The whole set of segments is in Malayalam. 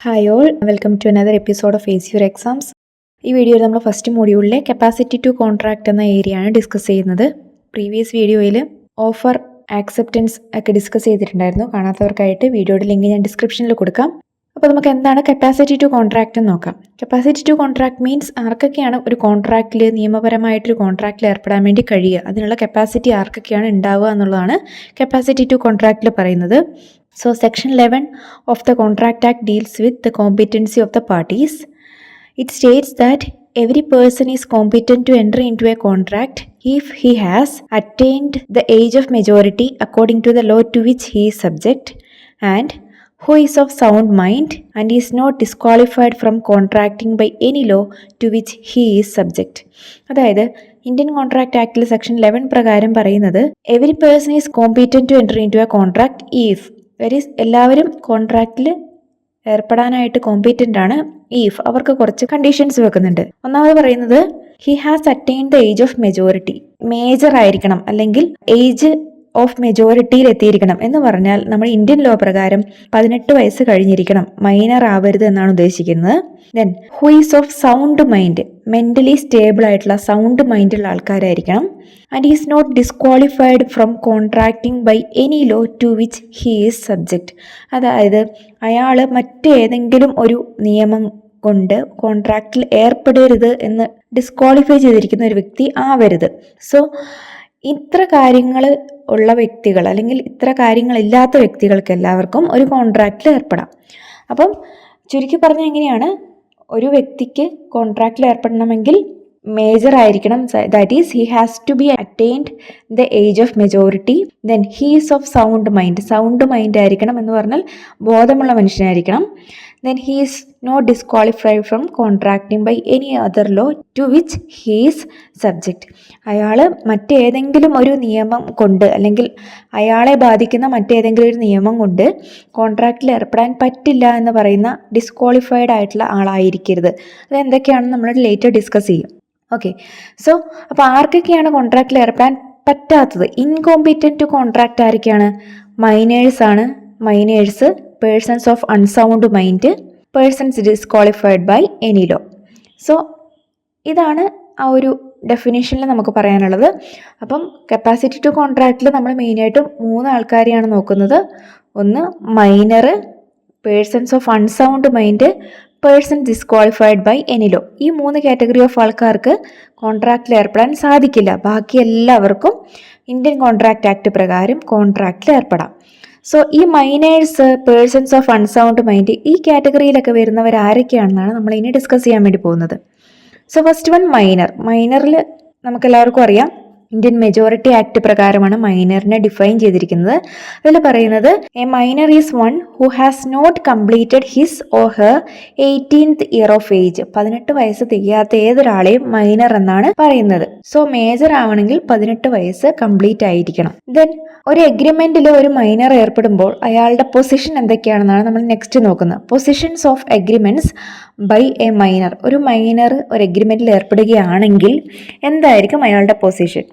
Hi all, welcome to another episode of face your exams. ഈ വീഡിയോയിൽ നമ്മൾ ഫസ്റ്റ് മൊഡ്യൂളിലെ കപ്പാസിറ്റി ടു കോൺട്രാക്ട് എന്ന ഏരിയയാണ് ഡിസ്കസ് ചെയ്യുന്നത്. പ്രീവിയസ് വീഡിയോയിൽ ഓഫർ, ആക്സെപ്റ്റൻസ് ഒക്കെ ഡിസ്കസ് ചെയ്തിട്ടുണ്ടായിരുന്നു. കാണാത്തവർക്കായിട്ട് വീഡിയോയുടെ ലിങ്ക് ഞാൻ ഡിസ്ക്രിപ്ഷനിൽ കൊടുക്കാം. അപ്പോൾ നമുക്ക് എന്താണ് കപ്പാസിറ്റി ടു കോൺട്രാക്ട് എന്ന് നോക്കാം. കപ്പാസിറ്റി ടു കോൺട്രാക്ട് മീൻസ് ആർക്കൊക്കെയാണ് ഒരു കോൺട്രാക്റ്റിൽ, നിയമപരമായിട്ടൊരു കോൺട്രാക്റ്റിൽ ഏർപ്പെടാൻ വേണ്ടി കഴിയുക, അതിനുള്ള കപ്പാസിറ്റി ആർക്കൊക്കെയാണ് ഉണ്ടാവുക എന്നുള്ളതാണ് കപ്പാസിറ്റി ടു കോൺട്രാക്റ്റിൽ പറയുന്നത്. So section 11 of the Contract Act deals with the competency of the parties. It states that every person is competent to enter into a contract if he has attained the age of majority according to the law to which he is subject, and who is of sound mind and is not disqualified from contracting by any law to which he is subject. അതായത് ഇന്ത്യൻ കോൺട്രാക്ട് ആക്ടിൽ സെക്ഷൻ 11 പ്രകാരം പറയുന്നത് every person is competent to enter into a contract if എല്ലാവരും കോൺട്രാക്റ്റിൽ ഏർപ്പെടാനായിട്ട് കോമ്പീറ്റൻ്റ് ആണ് ഇഫ് അവർക്ക് കുറച്ച് കണ്ടീഷൻസ് വെക്കുന്നുണ്ട്. ഒന്നാമത് പറയുന്നത് he has attained the age of majority, major ആയിരിക്കണം അല്ലെങ്കിൽ ഏജ് ഓഫ് മെജോറിറ്റിയിൽ എത്തിയിരിക്കണം എന്ന് പറഞ്ഞാൽ നമ്മൾ ഇന്ത്യൻ ലോ പ്രകാരം 18 വയസ്സ് കഴിഞ്ഞിരിക്കണം, മൈനർ ആവരുത് എന്നാണ് ഉദ്ദേശിക്കുന്നത്. Then who is of sound mind, mentally stable ആയിട്ടുള്ള സൗണ്ട് മൈൻഡുള്ള ആൾക്കാരായിരിക്കണം. And is not disqualified from contracting by any law to which he is subject. അതായത് അയാൾ മറ്റേതെങ്കിലും ഒരു നിയമം കൊണ്ട് കോൺട്രാക്റ്റിൽ ഏർപ്പെടരുത് എന്ന് ഡിസ്ക്വാളിഫൈ ചെയ്തിരിക്കുന്ന ഒരു വ്യക്തി ആവരുത്. സോ ഇത്ര കാര്യങ്ങൾ ഉള്ള വ്യക്തികൾ അല്ലെങ്കിൽ ഇത്ര കാര്യങ്ങളില്ലാത്ത വ്യക്തികൾക്ക് എല്ലാവർക്കും ഒരു കോൺട്രാക്റ്റിൽ ഏർപ്പെടാം. അപ്പം ചുരുക്കി പറഞ്ഞാൽ എങ്ങനെയാണ്, ഒരു വ്യക്തിക്ക് കോൺട്രാക്റ്റിൽ ഏർപ്പെടണമെങ്കിൽ മേജർ ആയിരിക്കണം, that is he has to be attained the age of majority. Then he is of sound mind, sound mind ആയിരിക്കണം എന്ന് പറഞ്ഞാൽ ബോധമുള്ള മനുഷ്യനായിരിക്കണം. Then he is not disqualified from contracting by any other law to which he is subject. അയാൾ മറ്റേതെങ്കിലും ഒരു നിയമം കൊണ്ട് അല്ലെങ്കിൽ അയാളെ ബാധിക്കുന്ന മറ്റേതെങ്കിലും ഒരു നിയമം കൊണ്ട് കോൺട്രാക്റ്റിൽ ഏർപ്പെടാൻ പറ്റില്ല എന്ന് പറയുന്ന ഡിസ്ക്വാളിഫൈഡ് ആയിട്ടുള്ള ആളായിരിക്കരുത്. അത് എന്തൊക്കെയാണെന്ന് നമ്മൾ ലേറ്റർ ഡിസ്കസ് ചെയ്യും. ഓക്കെ, സോ അപ്പോൾ ആർക്കൊക്കെയാണ് കോൺട്രാക്റ്റിൽ ഏർപ്പെടാൻ പറ്റാത്തത്? ഇൻകോമ്പീറ്റൻറ്റ് ടു കോൺട്രാക്റ്റ് ആരൊക്കെയാണ്? മൈനേഴ്സ് ആണ്. Minors, persons of unsound mind, persons disqualified by any law. So ഇതാണ് ആ ഒരു ഡെഫിനേഷനിൽ നമുക്ക് പറയാനുള്ളത്. അപ്പം കപ്പാസിറ്റി ടു കോൺട്രാക്റ്റിൽ നമ്മൾ മെയിനായിട്ടും 3 ആൾക്കാരെയാണ് നോക്കുന്നത്. ഒന്ന് minor, persons of unsound mind, person disqualified by any law. ഈ 3 കാറ്റഗറി ഓഫ് ആൾക്കാർക്ക് കോൺട്രാക്റ്റിൽ ഏർപ്പെടാൻ സാധിക്കില്ല. ബാക്കി എല്ലാവർക്കും ഇന്ത്യൻ കോൺട്രാക്ട് ആക്ട് പ്രകാരം കോൺട്രാക്റ്റിൽ ഏർപ്പെടാം. സോ ഈ minors, persons of unsound mind, ഈ കാറ്റഗറിയിലൊക്കെ വരുന്നവർ ആരൊക്കെയാണെന്നാണ് നമ്മൾ ഇനി ഡിസ്കസ് ചെയ്യാൻ വേണ്ടി പോകുന്നത്. So first one minor. മൈനറിൽ നമുക്കെല്ലാവർക്കും അറിയാം, ഇന്ത്യൻ മെജോറിറ്റി ആക്ട് പ്രകാരമാണ് മൈനറിനെ ഡിഫൈൻ ചെയ്തിരിക്കുന്നത്. അതിൽ പറയുന്നത് a minor is one who has not completed his or her 18th year of age. 18 വയസ്സ് തികയാത്ത ഏതൊരാളെയും മൈനർ എന്നാണ് പറയുന്നത്. സോ മേജർ ആവണമെങ്കിൽ 18 വയസ്സ് കംപ്ലീറ്റ് ആയിരിക്കണം. ദെൻ ഒരു എഗ്രിമെന്റിൽ ഒരു മൈനർ ഏർപ്പെടുമ്പോൾ അയാളുടെ പൊസിഷൻ എന്തൊക്കെയാണെന്നാണ് നമ്മൾ നെക്സ്റ്റ് നോക്കുന്നത്. Positions of agreements by a minor. ഒരു മൈനർ ഒരു എഗ്രിമെന്റിൽ ഏർപ്പെടുകയാണെങ്കിൽ എന്തായിരിക്കും അയാളുടെ പൊസിഷൻ?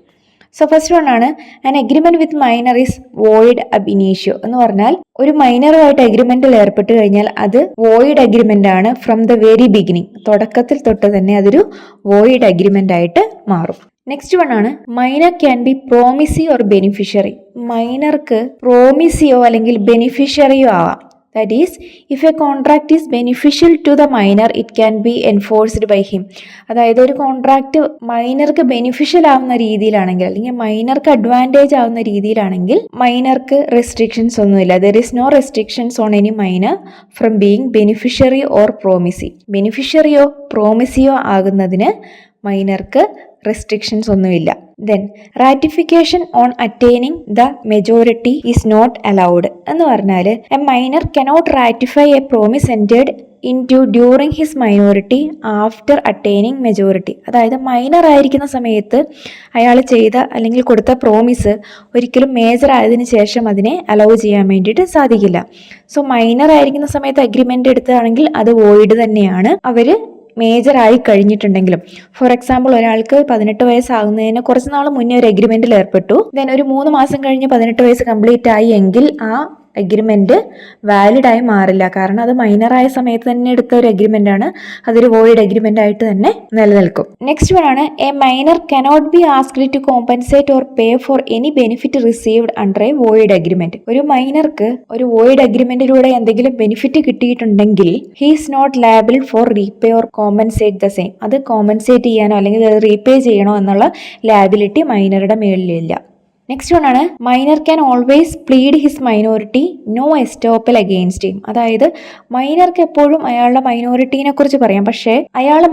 സോ ഫസ്റ്റ് വൺ ആണ് an agreement with minor is void ab initio. എന്ന് പറഞ്ഞാൽ ഒരു മൈനറുമായിട്ട് എഗ്രിമെന്റിൽ ഏർപ്പെട്ട് കഴിഞ്ഞാൽ അത് വോയിഡ് അഗ്രിമെന്റ് ആണ് ഫ്രം ദ വെരി ബിഗിനിങ്. തുടക്കത്തിൽ തൊട്ട് തന്നെ അതൊരു വോയിഡ് അഗ്രിമെന്റ് ആയിട്ട് മാറും. നെക്സ്റ്റ് വൺ ആണ് minor can be promisee or beneficiary. മൈനർക്ക് പ്രോമിസിയോ അല്ലെങ്കിൽ ബെനിഫിഷ്യറിയോ ആവാം. That is if a contract is beneficial to the minor it can be enforced by him. അതായത് ഒരു കോൺട്രാക്ട് മൈനർക്ക് ബെനിഫിഷ്യൽ ആവുന്ന രീതിയിലാണെങ്കിൽ അല്ലെങ്കിൽ മൈനർക്ക് അഡ്വാൻറ്റേജ് ആവുന്ന രീതിയിലാണെങ്കിൽ മൈനർക്ക് റെസ്ട്രിക്ഷൻസ് ഒന്നുമില്ല. There is no restrictions on any minor from being beneficiary or promisee. ബെനിഫിഷ്യറിയോ പ്രോമിസിയോ ആകുന്നതിന് മൈനർക്ക് റെസ്ട്രിക്ഷൻസ് ഒന്നുമില്ല. Then ratification on attaining the majority is not allowed. എന്ന് പറഞ്ഞാൽ a minor cannot ratify a promise entered into during his minority after attaining majority. അതായത് മൈനർ ആയിരിക്കുന്ന സമയത്ത് അയാൾ ചെയ്ത അല്ലെങ്കിൽ കൊടുത്ത പ്രോമിസ് ഒരിക്കലും മേജർ ആയതിനു ശേഷം അതിനെ അലൗ ചെയ്യാൻ വേണ്ടിയിട്ട് സാധിക്കില്ല. സോ മൈനർ ആയിരിക്കുന്ന സമയത്ത് അഗ്രിമെന്റ് എടുത്തതാണെങ്കിൽ അത് വോയിഡ് തന്നെയാണ്. അവർ മേജർ ആയി കഴിഞ്ഞിട്ടുണ്ടെങ്കിലും. ഫോർ എക്സാമ്പിൾ, ഒരാൾക്ക് 18 വയസ്സാകുന്നതിന് കുറച്ച് നാൾ മുന്നേ ഒരു എഗ്രിമെന്റിൽ ഏർപ്പെട്ടു. ദെൻ ഒരു 3 മാസം കഴിഞ്ഞ് 18 വയസ്സ് കംപ്ലീറ്റ് ആയി എങ്കിൽ ആ എഗ്രിമെന്റ് വാലിഡ് ആയി മാറില്ല. കാരണം അത് മൈനറായ സമയത്ത് തന്നെ എടുത്ത ഒരു എഗ്രിമെന്റ് ആണ്. അതൊരു വോയിഡ് എഗ്രിമെന്റ് ആയിട്ട് തന്നെ നിലനിൽക്കും. നെക്സ്റ്റ് വൺ ആണ് a minor cannot be asked to compensate or pay for any benefit received under a void agreement. ഒരു മൈനർക്ക് ഒരു വോയിഡ് എഗ്രിമെന്റിലൂടെ എന്തെങ്കിലും ബെനിഫിറ്റ് കിട്ടിയിട്ടുണ്ടെങ്കിൽ he is not liable for repay or compensate the same. അത് കോമ്പൻസേറ്റ് ചെയ്യാനോ അല്ലെങ്കിൽ അത് റീപേ ചെയ്യണോ എന്നുള്ള ലയബിലിറ്റി മൈനറുടെ മേളിലില്ല. നെക്സ്റ്റ് വൺ ആണ് minor can always plead his minority no estoppel against him. അതായത് മൈനർക്ക് എപ്പോഴും അയാളുടെ മൈനോറിറ്റീനെ കുറിച്ച് പറയാം, പക്ഷേ അയാൾ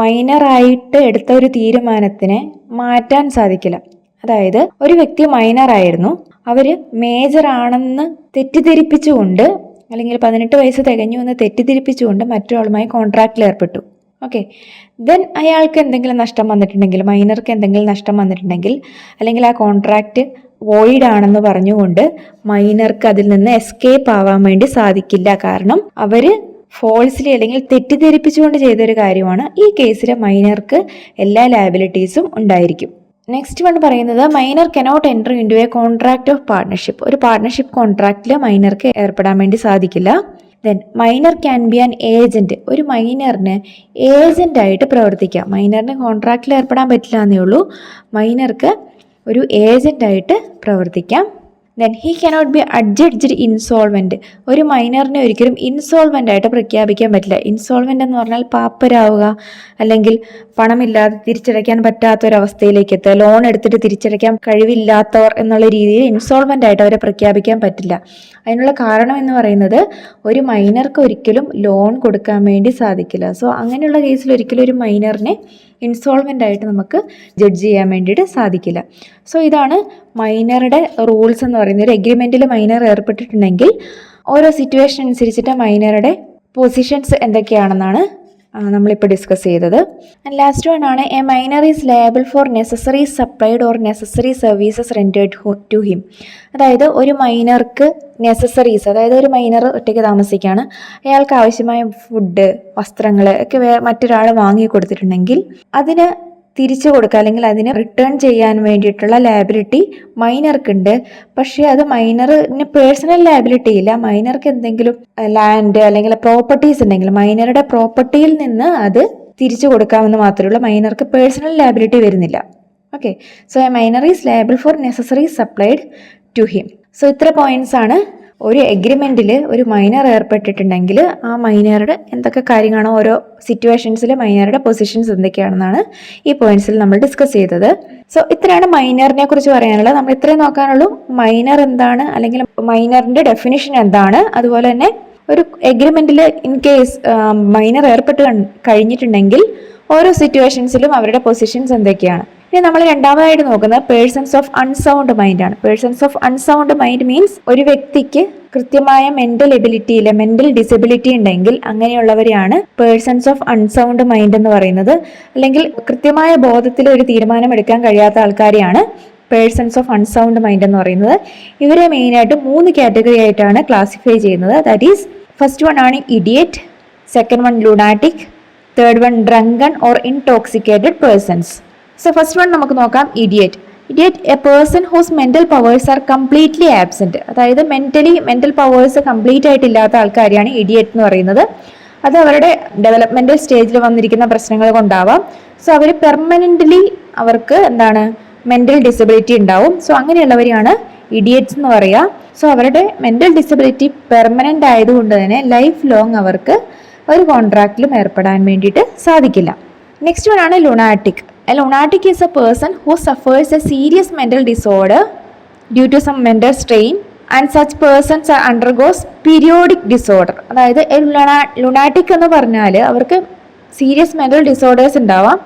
മൈനറായിട്ട് എടുത്ത ഒരു തീരുമാനത്തിനെ മാറ്റാൻ സാധിക്കില്ല. അതായത് ഒരു വ്യക്തി മൈനർ ആയിരുന്നു, അവര് മേജർ ആണെന്ന് തെറ്റിദ്ധരിപ്പിച്ചുകൊണ്ട് അല്ലെങ്കിൽ 18 വയസ്സ് തികഞ്ഞു എന്ന് തെറ്റിദ്ധരിപ്പിച്ചുകൊണ്ട് മറ്റൊരാളുമായി കോൺട്രാക്റ്റിൽ ഏർപ്പെട്ടു. ഓക്കെ, ദെൻ അയാൾക്ക് എന്തെങ്കിലും നഷ്ടം വന്നിട്ടുണ്ടെങ്കിൽ, മൈനർക്ക് എന്തെങ്കിലും നഷ്ടം വന്നിട്ടുണ്ടെങ്കിൽ, അല്ലെങ്കിൽ ആ കോൺട്രാക്റ്റ് വോയിഡ് ആണെന്ന് പറഞ്ഞുകൊണ്ട് മൈനർക്ക് അതിൽ നിന്ന് എസ്കേപ്പ് ആവാൻ വേണ്ടി സാധിക്കില്ല. കാരണം അവര് ഫോൾസ്ലി അല്ലെങ്കിൽ തെറ്റിദ്ധരിപ്പിച്ചുകൊണ്ട് ചെയ്തൊരു കാര്യമാണ്. ഈ കേസിൽ മൈനർക്ക് എല്ലാ ലയബിലിറ്റീസും ഉണ്ടായിരിക്കും. നെക്സ്റ്റ് വൺ പറയുന്നത് minor cannot enter into a contract of partnership. ഒരു പാർട്ണർഷിപ്പ് കോൺട്രാക്റ്റിൽ മൈനർക്ക് ഏർപ്പെടാൻ വേണ്ടി സാധിക്കില്ല. Then minor can be an agent. ഒരു മൈനറിന് ഏജന്റ് ആയിട്ട് പ്രവർത്തിക്കാം. മൈനറിന് കോൺട്രാക്റ്റിൽ ഏർപ്പെടാൻ പറ്റില്ല എന്നേ ഉള്ളൂ, മൈനർക്ക് ഒരു ഏജന്റ് ആയിട്ട് പ്രവർത്തിക്കാം. Then he cannot be adjudged insolvent. ഒരു മൈനറിനെ ഒരിക്കലും ഇൻസോൾവെന്റ് ആയിട്ട് പ്രഖ്യാപിക്കാൻ പറ്റില്ല. ഇൻസോൾവെന്റ് എന്ന് പറഞ്ഞാൽ പാപ്പരാവുക, അല്ലെങ്കിൽ പണമില്ലാതെ തിരിച്ചടയ്ക്കാൻ പറ്റാത്തൊരവസ്ഥയിലേക്ക് എത്തുക, ലോൺ എടുത്തിട്ട് തിരിച്ചടയ്ക്കാൻ കഴിവില്ലാത്തവർ എന്നുള്ള രീതിയിൽ ഇൻസോൾവെന്റ് ആയിട്ട് അവരെ പ്രഖ്യാപിക്കാൻ പറ്റില്ല. അതിനുള്ള കാരണം എന്ന് പറയുന്നത് ഒരു മൈനർക്ക് ഒരിക്കലും ലോൺ കൊടുക്കാൻ വേണ്ടി സാധിക്കില്ല. സോ അങ്ങനെയുള്ള കേസിൽ ഒരിക്കലും ഒരു മൈനറിനെ ഇൻസോൾവെന്റ് ആയിട്ട് നമുക്ക് ജഡ്ജ് ചെയ്യാൻ വേണ്ടിയിട്ട് സാധിക്കില്ല. സോ ഇതാണ് മൈനറുടെ റൂൾസ് എന്ന് പറയുന്നത്. ഒരു എഗ്രിമെന്റിൽ മൈനർ ഏർപ്പെട്ടിട്ടുണ്ടെങ്കിൽ ഓരോ സിറ്റുവേഷൻ അനുസരിച്ചിട്ട് മൈനറുടെ പൊസിഷൻസ് എന്തൊക്കെയാണെന്നാണ് നമ്മളിപ്പോൾ ഡിസ്കസ് ചെയ്തത്. ആൻഡ് ലാസ്റ്റ് വൺ ആണ് a minor is liable for necessaries supplied or necessary services rendered to him. അതായത് ഒരു മൈനർക്ക് നെസസറീസ്, അതായത് ഒരു മൈനർ ഒറ്റയ്ക്ക് താമസിക്കുകയാണ്, അയാൾക്ക് ആവശ്യമായ ഫുഡ്, വസ്ത്രങ്ങൾ ഒക്കെ മറ്റൊരാൾ വാങ്ങി കൊടുത്തിട്ടുണ്ടെങ്കിൽ അതിന് തിരിച്ചു കൊടുക്കുക അല്ലെങ്കിൽ അതിനെ റിട്ടേൺ ചെയ്യാൻ വേണ്ടിയിട്ടുള്ള ലയബിലിറ്റി മൈനർക്കുണ്ട്. പക്ഷേ അത് മൈനറിന് പേഴ്സണൽ ലയബിലിറ്റി ഇല്ല. മൈനർക്ക് എന്തെങ്കിലും ലാൻഡ് അല്ലെങ്കിൽ പ്രോപ്പർട്ടീസ് ഉണ്ടെങ്കിൽ മൈനറുടെ പ്രോപ്പർട്ടിയിൽ നിന്ന് അത് തിരിച്ചു കൊടുക്കാമെന്ന് മാത്രമേ ഉള്ളൂ. മൈനർക്ക് പേഴ്സണൽ ലയബിലിറ്റി വരുന്നില്ല. Okay, so a minor is liable for necessaries supplied to him. So ഇത്ര പോയിന്റ്സ് ആണ് ഒരു എഗ്രിമെന്റിൽ ഒരു മൈനർ ഏർപ്പെട്ടിട്ടുണ്ടെങ്കിൽ ആ മൈനറുടെ എന്തൊക്കെ കാര്യങ്ങളാണോ ഓരോ സിറ്റുവേഷൻസിൽ മൈനറുടെ പൊസിഷൻസ് എന്തൊക്കെയാണെന്നാണ് ഈ പോയിന്റ്സിൽ നമ്മൾ ഡിസ്കസ് ചെയ്തത്. സോ ഇത്രയാണ് മൈനറിനെ കുറിച്ച് പറയാനുള്ളത്. നമ്മൾ ഇത്രയും നോക്കാനുള്ളൂ. മൈനർ എന്താണ്, അല്ലെങ്കിൽ മൈനറിന്റെ ഡെഫിനിഷൻ എന്താണ്, അതുപോലെ തന്നെ ഒരു എഗ്രിമെന്റിൽ ഇൻ കേസ് മൈനർ ഏർപ്പെട്ട് കഴിഞ്ഞിട്ടുണ്ടെങ്കിൽ ഓരോ സിറ്റുവേഷൻസിലും അവരുടെ പൊസിഷൻസ് എന്തൊക്കെയാണ്. ഇനി നമ്മൾ രണ്ടാമതായിട്ട് നോക്കുന്നത് പേഴ്സൺസ് ഓഫ് അൺസൗണ്ട് മൈൻഡ് ആണ്. Persons of unsound mind means ഒരു വ്യക്തിക്ക് കൃത്യമായ മെന്റൽ എബിലിറ്റി ഇല്ല, മെന്റൽ ഡിസബിലിറ്റി ഉണ്ടെങ്കിൽ അങ്ങനെയുള്ളവരെയാണ് പേഴ്സൺസ് ഓഫ് അൺസൗണ്ട് മൈൻഡ് എന്ന് പറയുന്നത്. അല്ലെങ്കിൽ കൃത്യമായ ബോധത്തിൽ ഒരു തീരുമാനം എടുക്കാൻ കഴിയാത്ത ആൾക്കാരെയാണ് പേഴ്സൺസ് ഓഫ് അൺസൗണ്ട് മൈൻഡ് എന്ന് പറയുന്നത്. ഇവരെ മെയിനായിട്ട് 3 കാറ്റഗറി ആയിട്ടാണ് ക്ലാസിഫൈ ചെയ്യുന്നത്. ദാറ്റ് ഈസ് ഫസ്റ്റ് വൺ ആണ് idiot, second one lunatic, third one drunken or intoxicated persons. So first one നമുക്ക് നോക്കാം, idiot. Idiot a person whose mental powers are completely absent. അതായത് മെന്റൽ പവേഴ്സ് കംപ്ലീറ്റ് ആയിട്ടില്ലാത്ത ആൾക്കാരെയാണ് ഇഡിയറ്റ് എന്ന് പറയുന്നത്. അത് അവരുടെ ഡെവലപ്മെന്റൽ സ്റ്റേജിൽ വന്നിരിക്കുന്ന പ്രശ്നങ്ങൾ കൊണ്ടാവാം. സോ അവർ പെർമനന്റ്ലി അവർക്ക് എന്താണ് മെന്റൽ ഡിസബിലിറ്റി ഉണ്ടാവും. സോ അങ്ങനെയുള്ളവരെയാണ് ഇഡിയറ്റ്സ് എന്ന് പറയുക. സോ അവരുടെ മെന്റൽ ഡിസബിലിറ്റി പെർമനന്റ് ആയതുകൊണ്ട് തന്നെ ലൈഫ് ലോങ് അവർക്ക് ഒരു കോൺട്രാക്റ്റിലും ഏർപ്പെടാൻ വേണ്ടിയിട്ട് സാധിക്കില്ല. നെക്സ്റ്റ് വൺ ആണ് lunatic. A lunatic is a person who suffers a serious mental disorder due to some mental strain and such persons undergoes periodic disorder. അതായത് ലുനാറ്റിക് എന്ന് പറഞ്ഞാൽ അവർക്ക് സീരിയസ് മെന്റൽ ഡിസോർഡേഴ്സ് ഉണ്ടാവാം.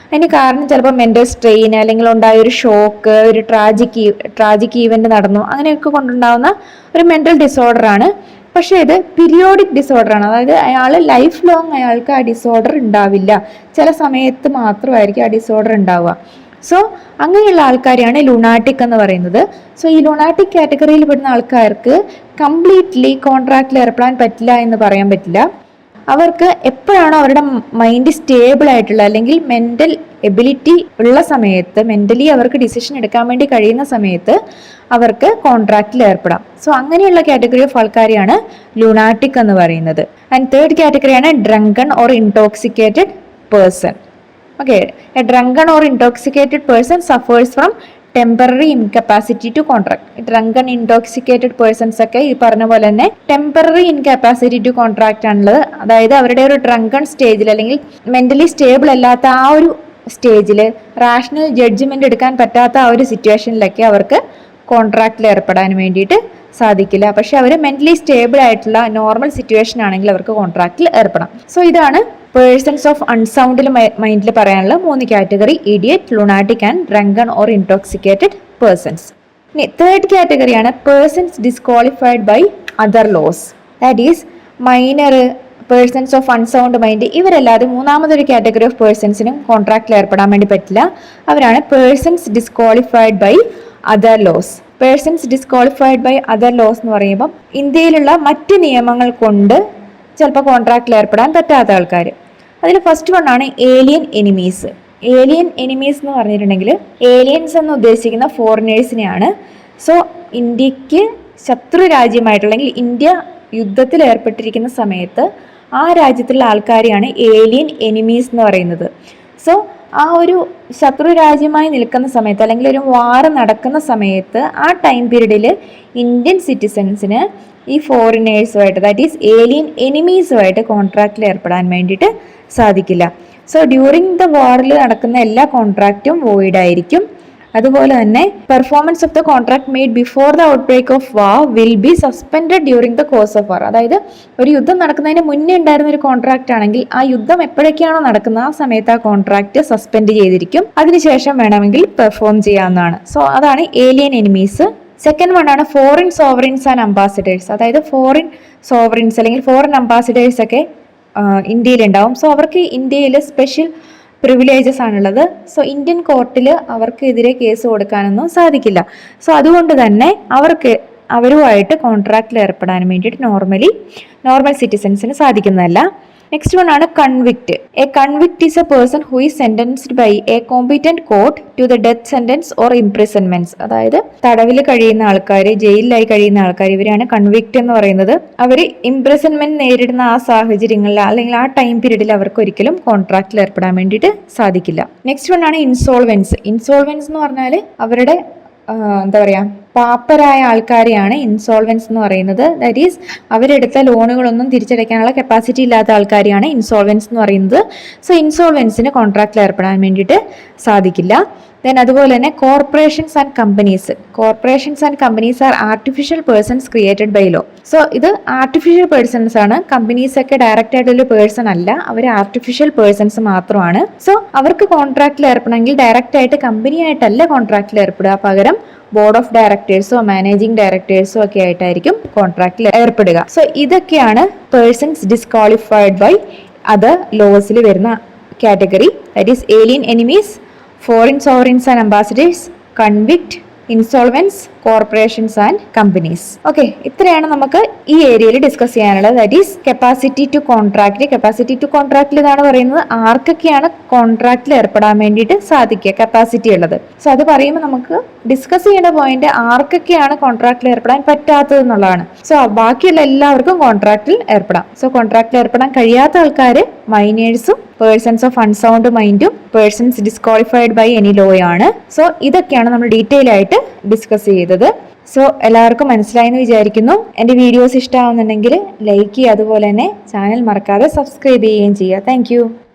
അതിന് കാരണം ചിലപ്പോൾ മെന്റൽ സ്ട്രെയിൻ, അല്ലെങ്കിൽ ഉണ്ടായ ഒരു ഷോക്ക്, ഒരു ട്രാജിക് ഈവന്റ് നടന്നു, അങ്ങനെയൊക്കെ കൊണ്ടുണ്ടാവുന്ന ഒരു മെന്റൽ ഡിസോർഡർ ആണ്. പക്ഷേ ഇത് പീരിയോഡിക് ഡിസോർഡർ ആണ്. അതായത് അയാൾ ലൈഫ് ലോങ് അയാൾക്ക് ആ ഡിസോർഡർ ഉണ്ടാവില്ല, ചില സമയത്ത് മാത്രമായിരിക്കും ആ ഡിസോർഡർ ഉണ്ടാവുക. സോ അങ്ങനെയുള്ള ആൾക്കാരെയാണ് ലുനാറ്റിക് എന്ന് പറയുന്നത്. സോ ഈ ലുനാറ്റിക് കാറ്റഗറിയിൽ പെടുന്ന ആൾക്കാർക്ക് കംപ്ലീറ്റ്ലി കോൺട്രാക്റ്റിൽ ഏർപ്പെടാൻ പറ്റില്ല എന്ന് പറയാൻ പറ്റില്ല. അവർക്ക് എപ്പോഴാണോ അവരുടെ മൈൻഡ് സ്റ്റേബിൾ ആയിട്ടുള്ള അല്ലെങ്കിൽ മെന്റൽ എബിലിറ്റി ഉള്ള സമയത്ത്, മെന്റലി അവർക്ക് ഡിസിഷൻ എടുക്കാൻ വേണ്ടി കഴിയുന്ന സമയത്ത് അവർക്ക് കോൺട്രാക്റ്റിൽ ഏർപ്പെടാം. സോ അങ്ങനെയുള്ള കാറ്റഗറി ഓഫ് ആൾക്കാരെയാണ് ലുണാറ്റിക് എന്ന് പറയുന്നത്. ആൻഡ് തേർഡ് കാറ്റഗറിയാണ് drunken or intoxicated person. Okay, a drunken or intoxicated person suffers from temporary incapacity to contract. Drunken intoxicated persons ഒക്കെ ഈ പറഞ്ഞ പോലെ തന്നെ ടെമ്പററി ഇൻകപ്പാസിറ്റി ടു കോൺട്രാക്ട് ആണുള്ളത്. അതായത് അവരുടെ ഒരു ഡ്രങ്കൺ സ്റ്റേജിൽ അല്ലെങ്കിൽ മെന്റലി സ്റ്റേബിൾ അല്ലാത്ത ആ ഒരു സ്റ്റേജിൽ റാഷണൽ ജഡ്ജ്മെന്റ് എടുക്കാൻ പറ്റാത്ത ആ ഒരു സിറ്റുവേഷനിലൊക്കെ അവർക്ക് കോൺട്രാക്റ്റിൽ ഏർപ്പെടാൻ വേണ്ടിയിട്ട് സാധിക്കില്ല. പക്ഷെ അവർ മെന്റലി സ്റ്റേബിൾ ആയിട്ടുള്ള നോർമൽ സിറ്റുവേഷൻ ആണെങ്കിൽ അവർക്ക് കോൺട്രാക്റ്റിൽ ഏർപ്പെടാം. സോ ഇതാണ് പേഴ്സൺസ് ഓഫ് അൺസൗണ്ടിൽ മൈൻഡിൽ പറയാനുള്ള 3 category: idiot, lunatic and drunken or intoxicated persons. ഇനി തേർഡ് കാറ്റഗറിയാണ് persons disqualified by other laws. That is minor, persons of unsound mind, ഇവരല്ലാതെ മൂന്നാമതൊരു കാറ്റഗറി ഓഫ് പേഴ്സൺസിനും കോൺട്രാക്റ്റിൽ ഏർപ്പെടാൻ വേണ്ടി പറ്റില്ല. അവരാണ് persons disqualified by other laws. Persons disqualified by other laws എന്ന് പറയുമ്പം ഇന്ത്യയിലുള്ള മറ്റ് നിയമങ്ങൾ കൊണ്ട് ചിലപ്പോൾ കോൺട്രാക്റ്റിൽ ഏർപ്പെടാൻ പറ്റാത്ത ആൾക്കാർ. അതിൽ ഫസ്റ്റ് വണ്ണാണ് ഏലിയൻ എനിമീസ്. ഏലിയൻ എനിമീസ് എന്ന് പറഞ്ഞിട്ടുണ്ടെങ്കിൽ ഏലിയൻസ് എന്ന് ഉദ്ദേശിക്കുന്ന ഫോറിനേഴ്സിനെയാണ്. സോ ഇന്ത്യക്ക് ശത്രു രാജ്യമായിട്ടുള്ള, അല്ലെങ്കിൽ ഇന്ത്യ യുദ്ധത്തിൽ ഏർപ്പെട്ടിരിക്കുന്ന സമയത്ത് ആ രാജ്യത്തുള്ള ആൾക്കാരെയാണ് ഏലിയൻ എനിമീസ് എന്ന് പറയുന്നത്. സോ ആ ഒരു ശത്രു രാജ്യമായി നിൽക്കുന്ന സമയത്ത്, അല്ലെങ്കിൽ ഒരു വാർ നടക്കുന്ന സമയത്ത്, ആ ടൈം പീരീഡിൽ ഇന്ത്യൻ സിറ്റിസൺസിന് ഈ ഫോറിനേഴ്സുമായിട്ട്, ദാറ്റ് ഈസ് ഏലിയൻ എനിമീസുമായിട്ട് കോൺട്രാക്റ്റിൽ ഏർപ്പെടാൻ വേണ്ടിയിട്ട് സാധിക്കില്ല. സോ ഡ്യൂറിങ് ദ വാറിൽ നടക്കുന്ന എല്ലാ കോൺട്രാക്റ്റും വോയിഡ് ആയിരിക്കും. അതുപോലെ തന്നെ performance of the contract made before the outbreak of war will be suspended during the course of war. അതായത് ഒരു യുദ്ധം നടക്കുന്നതിന് മുന്നേ ഉണ്ടായിരുന്ന ഒരു കോൺട്രാക്റ്റ് ആണെങ്കിൽ ആ യുദ്ധം എപ്പോഴൊക്കെയാണോ നടക്കുന്നത് ആ സമയത്ത് ആ കോൺട്രാക്റ്റ് സസ്പെൻഡ് ചെയ്തിരിക്കും. അതിനുശേഷം വേണമെങ്കിൽ പെർഫോം ചെയ്യാവുന്നതാണ്. സോ അതാണ് ഏലിയൻ എനിമീസ്. സെക്കൻഡ് വൺ ആണ് ഫോറിൻ സോവറിൻസ് ആൻഡ് അംബാസിഡേഴ്സ്. അതായത് ഫോറിൻ സോവറിൻസ് അല്ലെങ്കിൽ ഫോറിൻ അംബാസിഡേഴ്സ് ഒക്കെ ഇന്ത്യയിലുണ്ടാവും. സോ അവർക്ക് ഇന്ത്യയിൽ സ്പെഷ്യൽ പ്രിവിലേജസ് ആണുള്ളത്. സോ ഇന്ത്യൻ കോർട്ടിൽ അവർക്കെതിരെ കേസ് കൊടുക്കാനൊന്നും സാധിക്കില്ല. സോ അതുകൊണ്ട് തന്നെ അവരുമായിട്ട് കോൺട്രാക്റ്റിൽ ഏർപ്പെടാൻ വേണ്ടിയിട്ട് നോർമൽ സിറ്റിസൺസിന് സാധിക്കുന്നതല്ല. നെക്സ്റ്റ് വൺ ആണ് convict. A convict is a person who is sentenced by a competent court to the death sentence or imprisonments. അതായത് തടവിൽ കഴിയുന്ന ആൾക്കാർ, ജയിലിലായി കഴിയുന്ന ആൾക്കാർ, ഇവരാണ് കൺവിക്റ്റ് എന്ന് പറയുന്നത്. അവർ ഇംപ്രിസൺമെന്റ് നേരിടുന്ന ആ സാഹചര്യങ്ങളിൽ അല്ലെങ്കിൽ ആ ടൈം പീരീഡിൽ അവർക്ക് ഒരിക്കലും കോൺട്രാക്റ്റിൽ ഏർപ്പെടാൻ വേണ്ടിയിട്ട് സാധിക്കില്ല. നെക്സ്റ്റ് വൺ ആണ് ഇൻസോൾവൻസ്. ഇൻസോൾവൻസ് എന്ന് പറഞ്ഞാൽ അവരുടെ പാപ്പരായ ആൾക്കാരെയാണ് ഇൻസോൾവൻസ് എന്ന് പറയുന്നത്. ദാറ്റ് ഈസ് അവരെടുത്ത ലോണുകളൊന്നും തിരിച്ചടയ്ക്കാനുള്ള കപ്പാസിറ്റി ഇല്ലാത്ത ആൾക്കാരെയാണ് ഇൻസോൾവൻസ് എന്ന് പറയുന്നത്. സോ ഇൻസോൾവൻസിന് കോൺട്രാക്റ്റിൽ ഏർപ്പെടാൻ വേണ്ടിയിട്ട് സാധിക്കില്ല. ദെൻ അതുപോലെ തന്നെ corporations and companies. Corporations and companies are artificial persons created by law. So ഇത് ആർട്ടിഫിഷ്യൽ പേഴ്സൺസ് ആണ്. കമ്പനീസ് ഒക്കെ ഡയറക്റ്റ് ആയിട്ടുള്ള പേഴ്സൺ അല്ല, അവർ ആർട്ടിഫിഷ്യൽ പേഴ്സൺസ് മാത്രമാണ്. സോ അവർക്ക് കോൺട്രാക്റ്റിൽ ഏർപ്പെടണമെങ്കിൽ ഡയറക്റ്റ് ആയിട്ട് കമ്പനി ആയിട്ടല്ല കോൺട്രാക്റ്റിൽ ഏർപ്പെടുക, പകരം ബോർഡ് ഓഫ് ഡയറക്ടേഴ്സോ മാനേജിംഗ് ഡയറക്ടേഴ്സോ ഒക്കെ ആയിട്ടായിരിക്കും കോൺട്രാക്റ്റിൽ ഏർപ്പെടുക. സോ ഇതൊക്കെയാണ് പേഴ്സൺസ് ഡിസ്ക്വാളിഫൈഡ് ബൈ അതർ ലോസിൽ വരുന്ന category. That is alien enemies, foreign sovereigns and ambassadors, convict, insolvents, corporations and companies. Okay, ഇത്രയാണ് നമുക്ക് ഈ ഏരിയയിൽ ഡിസ്കസ് ചെയ്യാനുള്ളത്. That is capacity to contract. Capacity to കോൺട്രാക്റ്റിൽ ഇതാണ് പറയുന്നത് ആർക്കൊക്കെയാണ് കോൺട്രാക്റ്റിൽ ഏർപ്പെടാൻ വേണ്ടിയിട്ട് സാധിക്കുക, കപ്പാസിറ്റി ഉള്ളത്. സോ അത് പറയുമ്പോൾ നമുക്ക് ഡിസ്കസ് ചെയ്യേണ്ട പോയിന്റ് ആർക്കൊക്കെയാണ് കോൺട്രാക്റ്റിൽ ഏർപ്പെടാൻ പറ്റാത്തത് എന്നുള്ളതാണ്. സോ ബാക്കിയുള്ള എല്ലാവർക്കും കോൺട്രാക്റ്റിൽ ഏർപ്പെടാം. സോ കോൺട്രാക്റ്റിൽ ഏർപ്പെടാൻ കഴിയാത്ത ആൾക്കാർ മൈനേഴ്സും പേഴ്സൺസ് ഓഫ് അൺസൗണ്ട് മൈൻഡും persons disqualified by any law ആണ്. സോ ഇതൊക്കെയാണ് നമ്മൾ ഡീറ്റെയിൽ ആയിട്ട് ഡിസ്കസ് ചെയ്തത്. സോ എല്ലാവർക്കും മനസ്സിലായെന്ന് വിചാരിക്കുന്നു. എൻ്റെ വീഡിയോസ് ഇഷ്ടമാവുന്നുണ്ടെങ്കിൽ ലൈക്ക് ചെയ്യുക, അതുപോലെ തന്നെ ചാനൽ മറക്കാതെ സബ്സ്ക്രൈബ് ചെയ്യുകയും ചെയ്യുക. താങ്ക്